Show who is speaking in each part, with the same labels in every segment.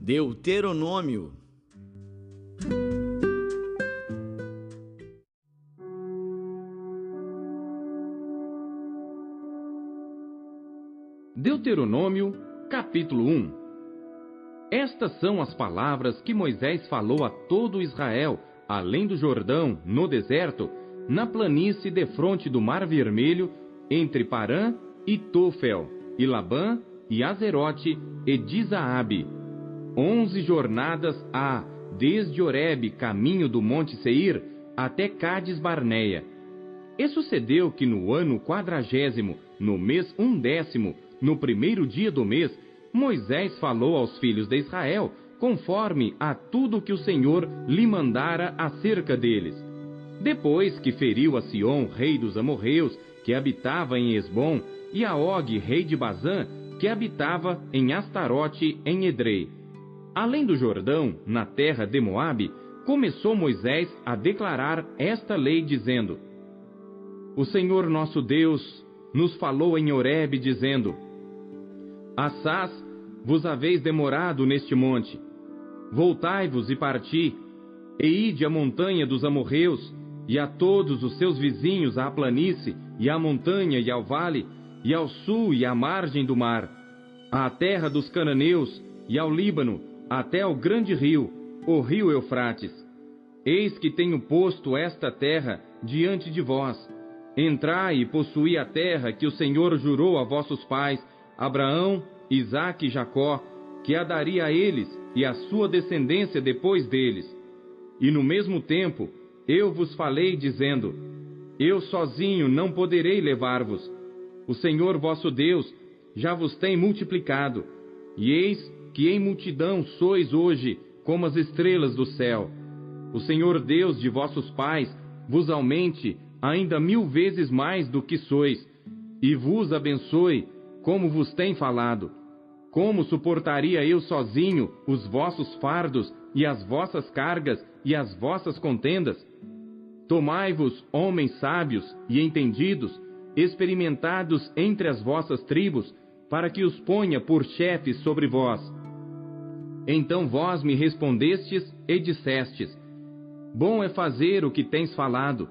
Speaker 1: Deuteronômio.
Speaker 2: Deuteronômio, capítulo 1. Estas são as palavras que Moisés falou a todo Israel, além do Jordão, no deserto, na planície defronte do Mar Vermelho, entre Parã e Tofel, e Labã, e Azerote, e Dizaabe. 11 jornadas há, desde Horebe, caminho do Monte Seir, até Cádiz Barneia. E sucedeu que no ano 40º, no mês 11º, no primeiro dia do mês, Moisés falou aos filhos de Israel, conforme a tudo que o Senhor lhe mandara acerca deles. Depois que feriu a Sion, rei dos amorreus, que habitava em Esbom, e a Og, rei de Bazã, que habitava em Astarote, em Edrei. Além do Jordão, na terra de Moabe, começou Moisés a declarar esta lei, dizendo: O Senhor nosso Deus nos falou em Horebe, dizendo: Assás vos haveis demorado neste monte. Voltai-vos e parti, e ide à montanha dos amorreus, e a todos os seus vizinhos à planície, e à montanha e ao vale, e ao sul e à margem do mar, à terra dos cananeus, e ao Líbano, até ao grande rio, o rio Eufrates. Eis que tenho posto esta terra diante de vós. Entrai e possuí a terra que o Senhor jurou a vossos pais, Abraão, Isaque e Jacó, que a daria a eles e à sua descendência depois deles. E no mesmo tempo eu vos falei, dizendo: Eu sozinho não poderei levar-vos. O Senhor vosso Deus já vos tem multiplicado, e eis que em multidão sois hoje como as estrelas do céu. O Senhor Deus de vossos pais vos aumente ainda 1000 vezes mais do que sois, e vos abençoe, como vos tem falado. Como suportaria eu sozinho os vossos fardos, e as vossas cargas, e as vossas contendas? Tomai-vos homens sábios e entendidos, experimentados entre as vossas tribos, para que os ponha por chefes sobre vós. Então vós me respondestes e dissestes: Bom é fazer o que tens falado.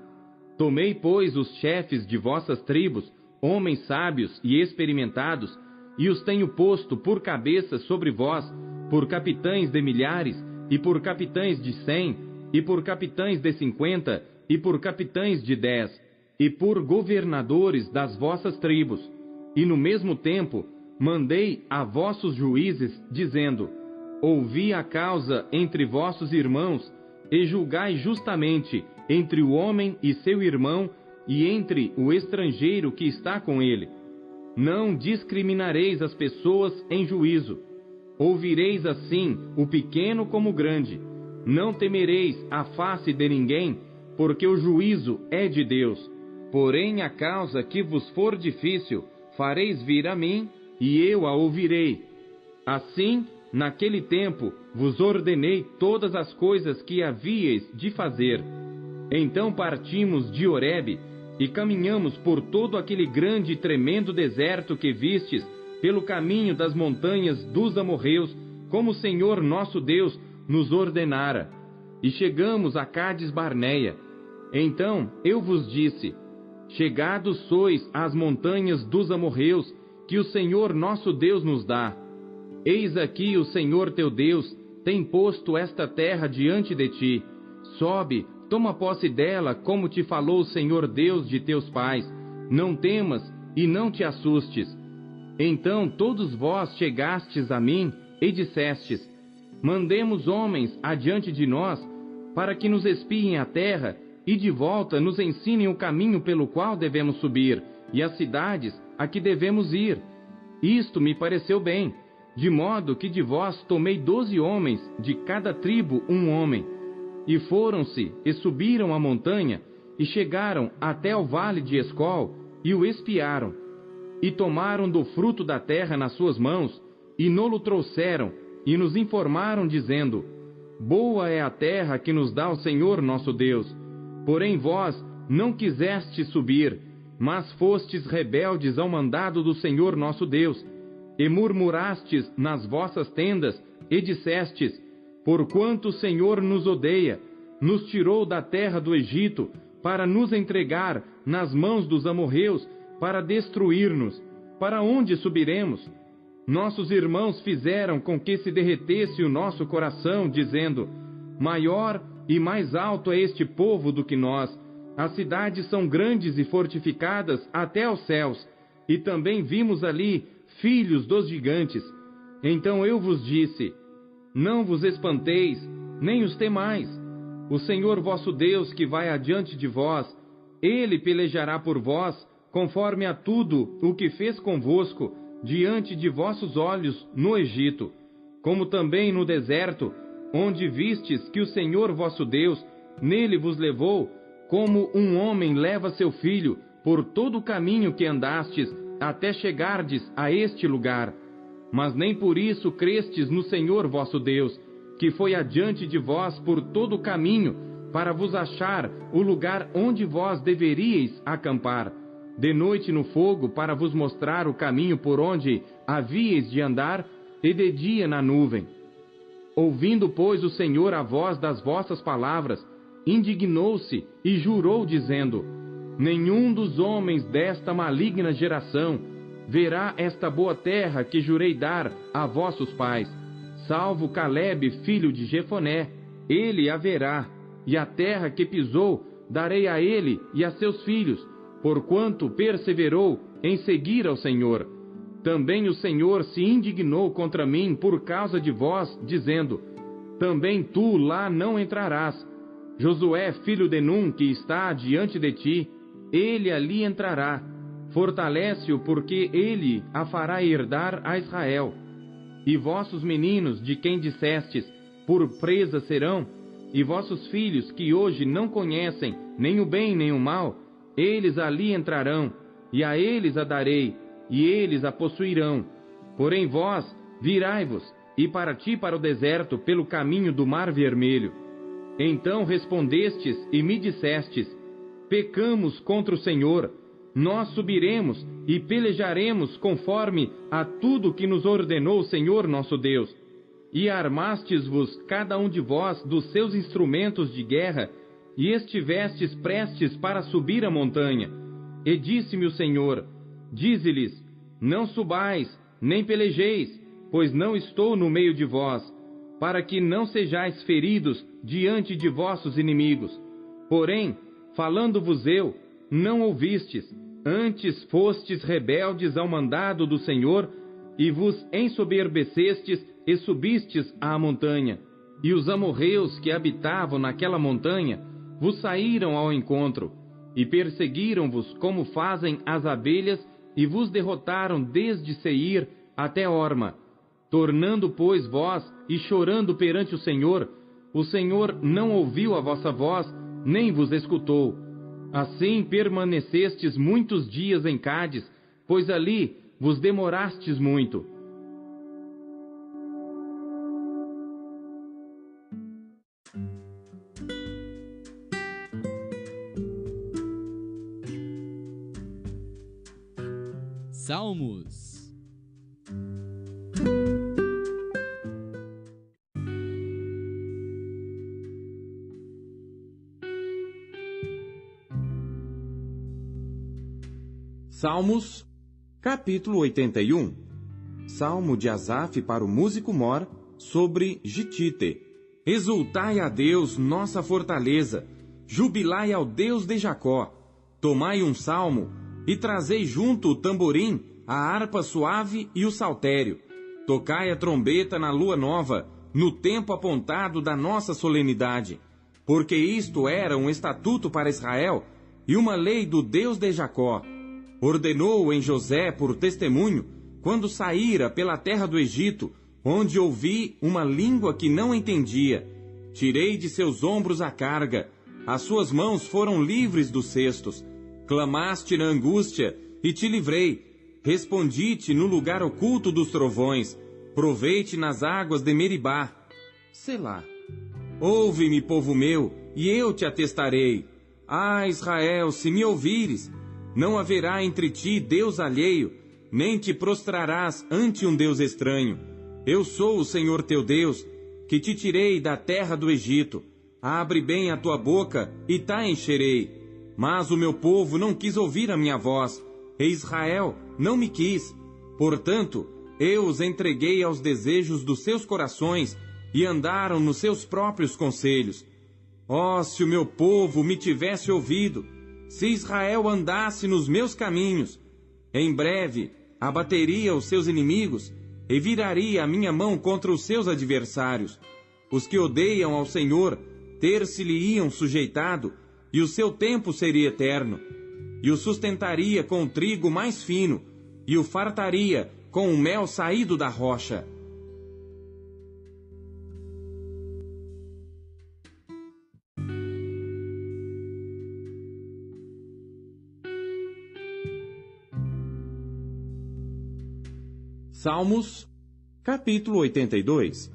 Speaker 2: Tomei, pois, os chefes de vossas tribos, homens sábios e experimentados, e os tenho posto por cabeça sobre vós, por capitães de milhares, e por capitães de 100, e por capitães de 50, e por capitães de 10, e por governadores das vossas tribos. E no mesmo tempo mandei a vossos juízes, dizendo: Ouvi a causa entre vossos irmãos, e julgai justamente entre o homem e seu irmão, e entre o estrangeiro que está com ele. Não discriminareis as pessoas em juízo. Ouvireis assim o pequeno como o grande. Não temereis a face de ninguém, porque o juízo é de Deus. Porém, a causa que vos for difícil, fareis vir a mim, e eu a ouvirei. Assim, naquele tempo, vos ordenei todas as coisas que havíeis de fazer. Então partimos de Horebe, e caminhamos por todo aquele grande e tremendo deserto que vistes, pelo caminho das montanhas dos amorreus, como o Senhor nosso Deus nos ordenara. E chegamos a Cádiz Barneia. Então eu vos disse: Chegados sois às montanhas dos amorreus, que o Senhor nosso Deus nos dá. Eis aqui o Senhor teu Deus tem posto esta terra diante de ti. Sobe, toma posse dela, como te falou o Senhor Deus de teus pais. Não temas e não te assustes. Então todos vós chegastes a mim e dissestes: Mandemos homens adiante de nós, para que nos espiem a terra, e de volta nos ensinem o caminho pelo qual devemos subir, e as cidades a que devemos ir. Isto me pareceu bem, de modo que de vós tomei 12 homens, de cada tribo um homem. E foram-se e subiram a montanha, e chegaram até o vale de Escol, e o espiaram. E tomaram do fruto da terra nas suas mãos, e no-lo trouxeram, e nos informaram, dizendo: Boa é a terra que nos dá o Senhor nosso Deus. Porém vós não quisestes subir, mas fostes rebeldes ao mandado do Senhor nosso Deus, e murmurastes nas vossas tendas e dissestes: porquanto o Senhor nos odeia, nos tirou da terra do Egito, para nos entregar nas mãos dos amorreus, para destruir-nos. Para onde subiremos? Nossos irmãos fizeram com que se derretesse o nosso coração, dizendo: maior e mais alto é este povo do que nós. As cidades são grandes e fortificadas até aos céus, e também vimos ali filhos dos gigantes. Então eu vos disse: não vos espanteis, nem os temais. O Senhor vosso Deus, que vai adiante de vós, Ele pelejará por vós, conforme a tudo o que fez convosco, diante de vossos olhos no Egito, como também no deserto, onde vistes que o Senhor vosso Deus nele vos levou, como um homem leva seu filho, por todo o caminho que andastes, até chegardes a este lugar. Mas nem por isso crestes no Senhor vosso Deus, que foi adiante de vós por todo o caminho, para vos achar o lugar onde vós deveríeis acampar, de noite no fogo, para vos mostrar o caminho por onde havíeis de andar, e de dia na nuvem. Ouvindo, pois, o Senhor a voz das vossas palavras, indignou-se e jurou, dizendo: nenhum dos homens desta maligna geração verá esta boa terra que jurei dar a vossos pais, salvo Calebe, filho de Jefoné. Ele a verá, e a terra que pisou darei a ele e a seus filhos, porquanto perseverou em seguir ao Senhor. Também o Senhor se indignou contra mim por causa de vós, dizendo: também tu lá não entrarás. Josué, filho de Num, que está diante de ti, ele ali entrará. Fortalece-o, porque ele a fará herdar a Israel. E vossos meninos, de quem dissestes: por presa serão, e vossos filhos, que hoje não conhecem nem o bem nem o mal, eles ali entrarão, e a eles a darei, e eles a possuirão. Porém vós, virai-vos, e parti para o deserto pelo caminho do Mar Vermelho. Então respondestes e me dissestes: pecamos contra o Senhor. Nós subiremos e pelejaremos conforme a tudo que nos ordenou o Senhor nosso Deus. E armastes-vos cada um de vós dos seus instrumentos de guerra, e estivestes prestes para subir a montanha. E disse-me o Senhor: dize-lhes: não subais, nem pelejeis, pois não estou no meio de vós, para que não sejais feridos diante de vossos inimigos. Porém, falando-vos eu, não ouvistes, antes fostes rebeldes ao mandado do Senhor, e vos ensoberbecestes e subistes à montanha. E os amorreus que habitavam naquela montanha vos saíram ao encontro, e perseguiram-vos como fazem as abelhas, e vos derrotaram desde Seir até Horma. Tornando, pois, vós e chorando perante o Senhor não ouviu a vossa voz, nem vos escutou. Assim permanecestes muitos dias em Cádiz, pois ali vos demorastes muito.
Speaker 1: Salmos.
Speaker 2: Salmos, capítulo 81. Salmo de Asaf para o músico mor, sobre Gitite. Exultai a Deus, nossa fortaleza, jubilai ao Deus de Jacó. Tomai um salmo, e trazei junto o tamborim, a harpa suave e o saltério. Tocai a trombeta na lua nova, no tempo apontado da nossa solenidade. Porque isto era um estatuto para Israel, e uma lei do Deus de Jacó. Ordenou em José por testemunho, quando saíra pela terra do Egito, onde ouvi uma língua que não entendia. Tirei de seus ombros a carga, as suas mãos foram livres dos cestos. Clamaste na angústia, e te livrei. Respondi-te no lugar oculto dos trovões. Provei-te nas águas de Meribá. Selá. Ouve-me, povo meu, e eu te atestarei. Ah, Israel, se me ouvires, não haverá entre ti Deus alheio, nem te prostrarás ante um Deus estranho.
Speaker 3: Eu sou o Senhor teu Deus, que te tirei da terra do Egito. Abre bem a tua boca e tá encherei. Mas o meu povo não quis ouvir a minha voz, e Israel não me quis. Portanto, eu os entreguei aos desejos dos seus corações, e andaram nos seus próprios conselhos. Oh, se o meu povo me tivesse ouvido, se Israel andasse nos meus caminhos, em breve abateria os seus inimigos e viraria a minha mão contra os seus adversários. Os que odeiam ao Senhor ter-se-lhe-iam sujeitado, e o seu tempo seria eterno, e o sustentaria com o trigo mais fino, e o fartaria com o mel saído da rocha. Salmos, capítulo 82.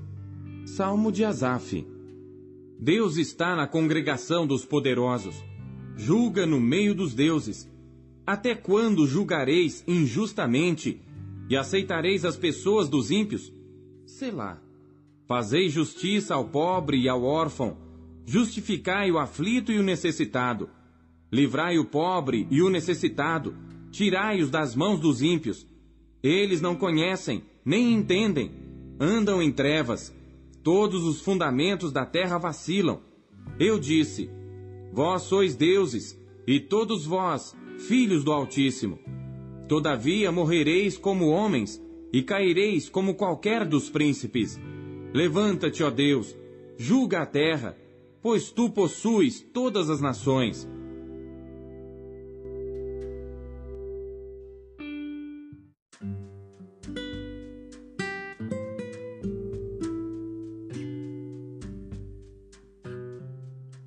Speaker 3: Salmo de Asaf. Deus está na congregação dos poderosos. Julga no meio dos deuses. Até quando julgareis injustamente e aceitareis as pessoas dos ímpios? Selá. Fazei justiça ao pobre e ao órfão. Justificai o aflito e o necessitado. Livrai o pobre e o necessitado. Tirai-os das mãos dos ímpios. Eles não conhecem, nem entendem. Andam em trevas. Todos os fundamentos da terra vacilam. Eu disse: vós sois deuses, e todos vós, filhos do Altíssimo. Todavia morrereis como homens, e caireis como qualquer dos príncipes. Levanta-te, ó Deus, julga a terra, pois tu possuis todas as nações.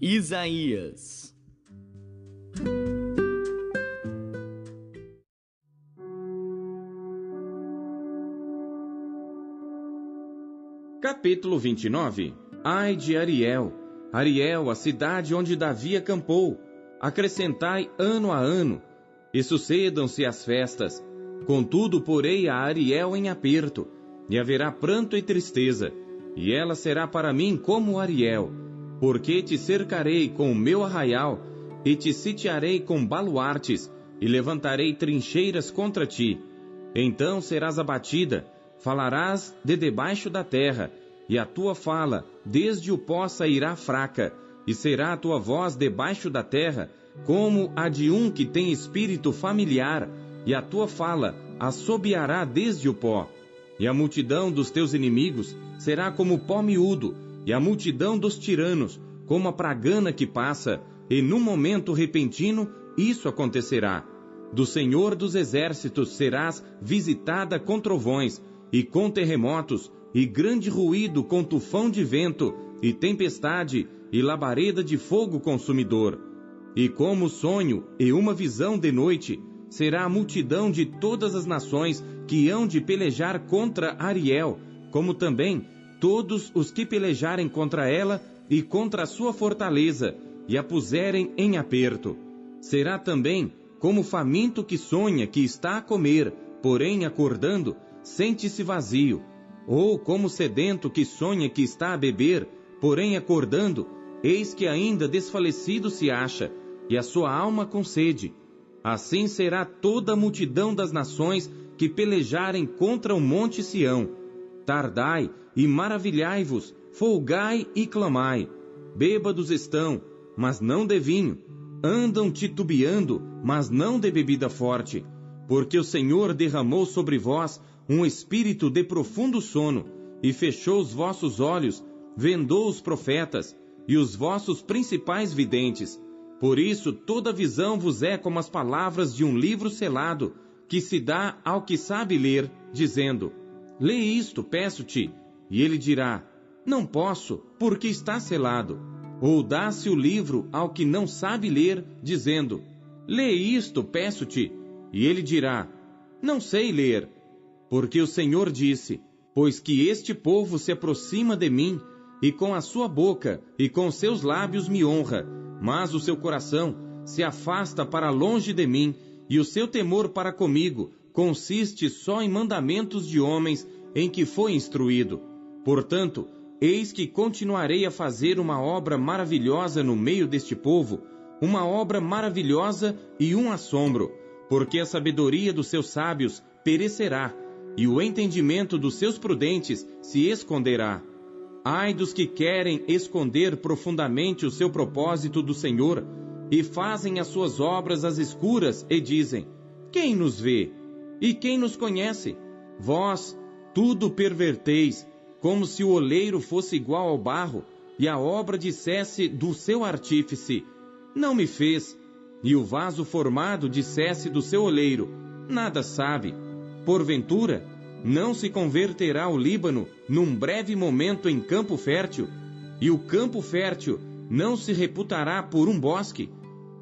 Speaker 1: Isaías.
Speaker 3: Capítulo 29. Ai de Ariel, Ariel, a cidade onde Davi acampou. Acrescentai ano a ano, e sucedam-se as festas. Contudo, porei a Ariel em aperto, e haverá pranto e tristeza, e ela será para mim como Ariel. Porque te cercarei com o meu arraial, e te sitiarei com baluartes, e levantarei trincheiras contra ti. Então serás abatida, falarás de debaixo da terra, e a tua fala desde o pó sairá fraca, e será a tua voz debaixo da terra, como a de um que tem espírito familiar, e a tua fala assobiará desde o pó. E a multidão dos teus inimigos será como pó miúdo, e a multidão dos tiranos, como a pragana que passa, e num momento repentino isso acontecerá. Do Senhor dos Exércitos serás visitada com trovões, e com terremotos, e grande ruído com tufão de vento, e tempestade, e labareda de fogo consumidor. E como sonho e uma visão de noite, será a multidão de todas as nações que hão de pelejar contra Ariel, como também todos os que pelejarem contra ela e contra a sua fortaleza, e a puserem em aperto. Será também como faminto que sonha que está a comer, porém acordando, sente-se vazio. Ou como sedento que sonha que está a beber, porém acordando, eis que ainda desfalecido se acha, e a sua alma com sede. Assim será toda a multidão das nações que pelejarem contra o monte Sião. Tardai e maravilhai-vos, folgai e clamai. Bêbados estão, mas não de vinho. Andam titubeando, mas não de bebida forte. Porque o Senhor derramou sobre vós um espírito de profundo sono, e fechou os vossos olhos, vendou os profetas, e os vossos principais videntes. Por isso toda visão vos é como as palavras de um livro selado, que se dá ao que sabe ler, dizendo: lê isto, peço-te. E ele dirá: não posso, porque está selado. Ou dá-se o livro ao que não sabe ler, dizendo: lê isto, peço-te. E ele dirá: não sei ler. Porque o Senhor disse: pois que este povo se aproxima de mim, e com a sua boca e com seus lábios me honra, mas o seu coração se afasta para longe de mim, e o seu temor para comigo consiste só em mandamentos de homens em que foi instruído. Portanto, eis que continuarei a fazer uma obra maravilhosa no meio deste povo, uma obra maravilhosa e um assombro, porque a sabedoria dos seus sábios perecerá, e o entendimento dos seus prudentes se esconderá. Ai dos que querem esconder profundamente o seu propósito do Senhor, e fazem as suas obras às escuras, e dizem: quem nos vê? E quem nos conhece? Vós tudo perverteis, como se o oleiro fosse igual ao barro, e a obra dissesse do seu artífice: não me fez. E o vaso formado dissesse do seu oleiro: nada sabe. Porventura, não se converterá o Líbano num breve momento em campo fértil? E o campo fértil não se reputará por um bosque?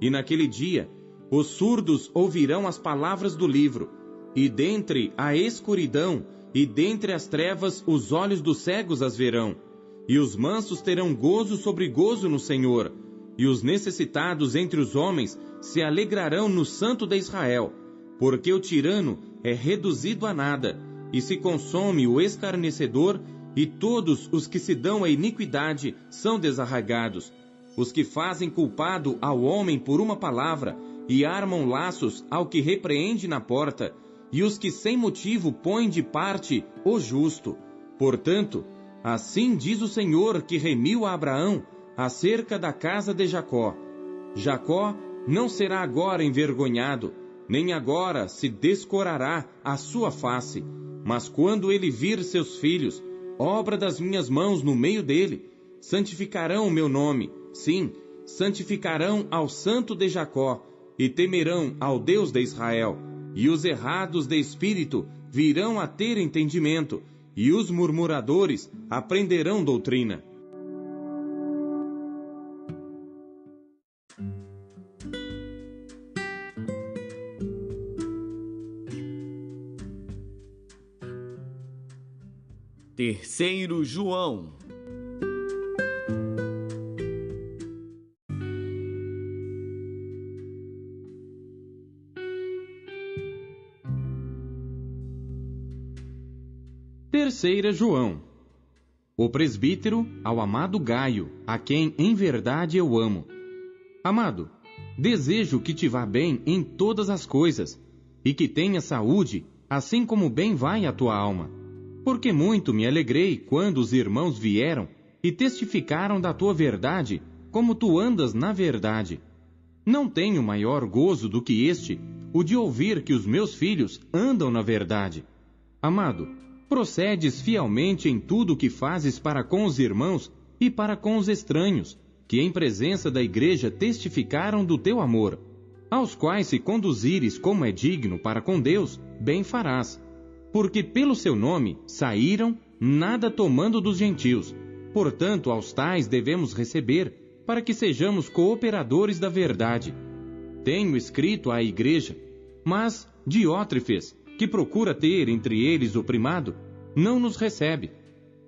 Speaker 3: E naquele dia, os surdos ouvirão as palavras do livro, e dentre a escuridão e dentre as trevas os olhos dos cegos as verão. E os mansos terão gozo sobre gozo no Senhor, e os necessitados entre os homens se alegrarão no Santo de Israel, porque o tirano é reduzido a nada, e se consome o escarnecedor, e todos os que se dão a iniquidade são desarraigados. Os que fazem culpado ao homem por uma palavra, e armam laços ao que repreende na porta, e os que sem motivo põem de parte o justo. Portanto, assim diz o Senhor que remiu a Abraão acerca da casa de Jacó: Jacó não será agora envergonhado, nem agora se descorará a sua face, mas quando ele vir seus filhos, obra das minhas mãos no meio dele, santificarão o meu nome, sim, santificarão ao Santo de Jacó, e temerão ao Deus de Israel. E os errados de espírito virão a ter entendimento, e os murmuradores aprenderão doutrina.
Speaker 1: Terceiro João.
Speaker 3: Terceira João. O presbítero ao amado Gaio, a quem em verdade eu amo. Amado, desejo que te vá bem em todas as coisas, e que tenha saúde, assim como bem vai a tua alma. Porque muito me alegrei quando os irmãos vieram e testificaram da tua verdade, como tu andas na verdade. Não tenho maior gozo do que este, o de ouvir que os meus filhos andam na verdade. Amado, procedes fielmente em tudo o que fazes para com os irmãos e para com os estranhos, que em presença da igreja testificaram do teu amor, aos quais se conduzires como é digno para com Deus, bem farás. Porque pelo seu nome saíram, nada tomando dos gentios. Portanto, aos tais devemos receber, para que sejamos cooperadores da verdade. Tenho escrito à igreja, mas Diótrefes, que procura ter entre eles o primado, não nos recebe.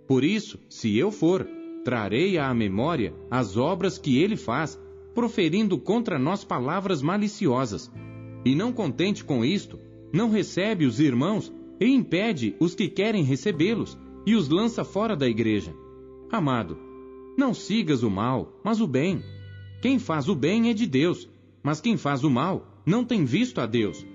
Speaker 3: Por isso, se eu for, trarei à memória as obras que ele faz, proferindo contra nós palavras maliciosas. E não contente com isto, não recebe os irmãos e impede os que querem recebê-los, e os lança fora da igreja. Amado, não sigas o mal, mas o bem. Quem faz o bem é de Deus, mas quem faz o mal não tem visto a Deus.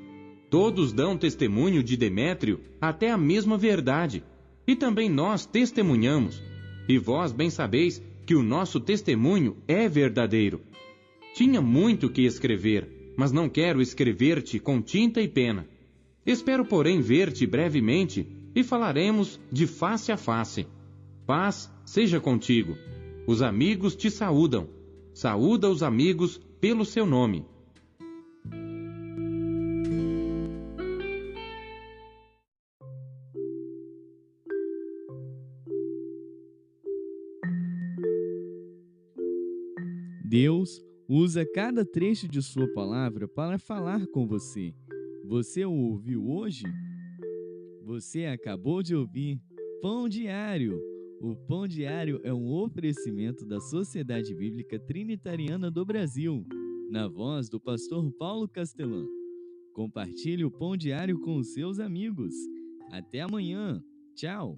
Speaker 3: Todos dão testemunho de Demétrio até a mesma verdade, e também nós testemunhamos, e vós bem sabeis que o nosso testemunho é verdadeiro. Tinha muito que escrever, mas não quero escrever-te com tinta e pena. Espero, porém, ver-te brevemente, e falaremos de face a face. Paz seja contigo. Os amigos te saúdam. Saúda os amigos pelo seu nome.
Speaker 1: Deus usa cada trecho de sua palavra para falar com você. Você o ouviu hoje? Você acabou de ouvir Pão Diário. O Pão Diário é um oferecimento da Sociedade Bíblica Trinitariana do Brasil, na voz do pastor Paulo Castelã. Compartilhe o Pão Diário com os seus amigos. Até amanhã. Tchau!